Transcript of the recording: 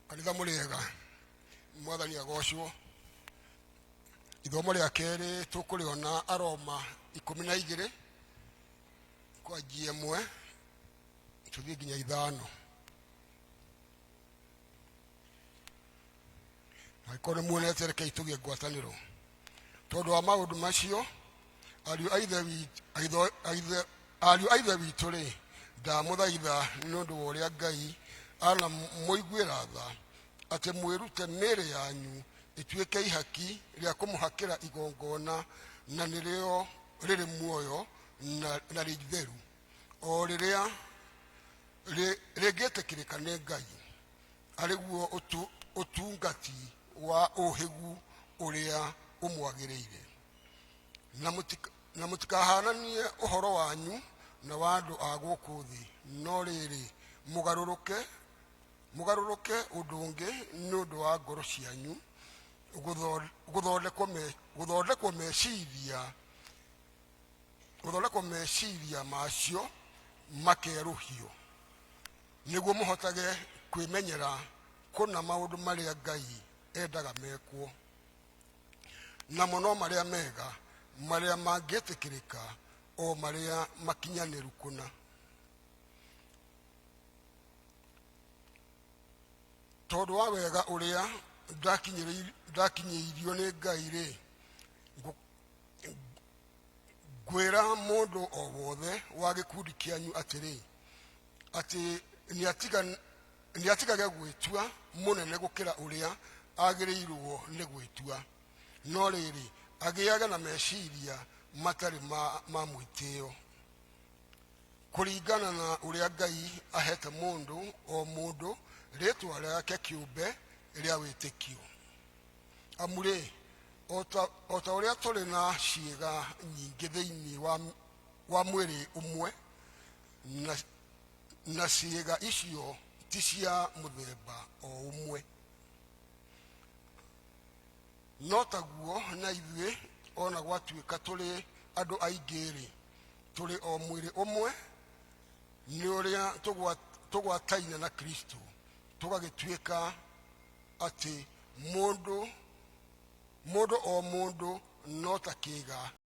Kanitha mũrĩega mwathani agocwo. Ithomo rĩa kerĩ tũkũrĩona Aroma 12 kwanjia 1 tũthiĩ nginya 5. Angĩkorwo nĩmuonete rekei tũgĩe ngwatanĩro. Tondũ wa maũndũ macio ariũ a Ithe witũ-rĩ, ndamũthaitha nĩ ũndũ wa ũrĩa Ngai anamũiguĩra tha atĩ mwĩrute mĩĩrĩ yanyu ĩtuĩke ihaki rĩa kũmũhakĩra igongona na nĩrĩo rĩrĩ muoyo na rĩtheru, o rĩrĩa rĩngĩtĩkĩrĩka nĩ Ngai, arĩguo ũtungati wa ũhĩgu ũrĩa ũmwagĩrĩire. Na mũtikahaananie ũhoro wanyu na wa andũ a gũkũ thĩ, no rĩrĩ mũgarũrũke ũndũ ũngĩ nĩ ũndũ wa ngoro cianyu, gũthondekwo meciria macio makerũhio, nĩguo mũhotage kwĩmenyera kũna maũndũ marĩa Ngai endaga mekwo, namo no marĩa mega, marĩa mangĩtĩkĩrĩka, o marĩa makinyanĩru kũna. Tondũ wa wega ũrĩa ndakinyĩirio nĩ Ngai-rĩ, ngwĩra mũndũ o wothe wa gĩkundi kĩanyu atĩ nĩatigage gwĩtua mũnene gũkĩra ũrĩa agĩrĩirwo nĩ gwĩtua, no rĩrĩ agĩage na meciria matarĩ ma mwĩtĩo, kũringana na ũrĩa Ngai ahete mũndũ o mũndũ rĩtwa rĩake kĩũmbe rĩa wĩtĩkio. Amu-rĩ, o ta ũrĩa tũrĩ na ciĩga nyingĩ thĩinĩ wa mwĩrĩ ũmwe, na ciĩga icio ti cia mũthemba o ũmwe, no taguo na ithuĩ ona gwatuĩka tũrĩ andũ aingĩ-rĩ, tũrĩ o mwĩrĩ ũmwe, nĩ ũrĩa tũgwataine na Kristo, tũgagĩtuĩka atĩ mũndũ o mũndũ no ta kĩĩga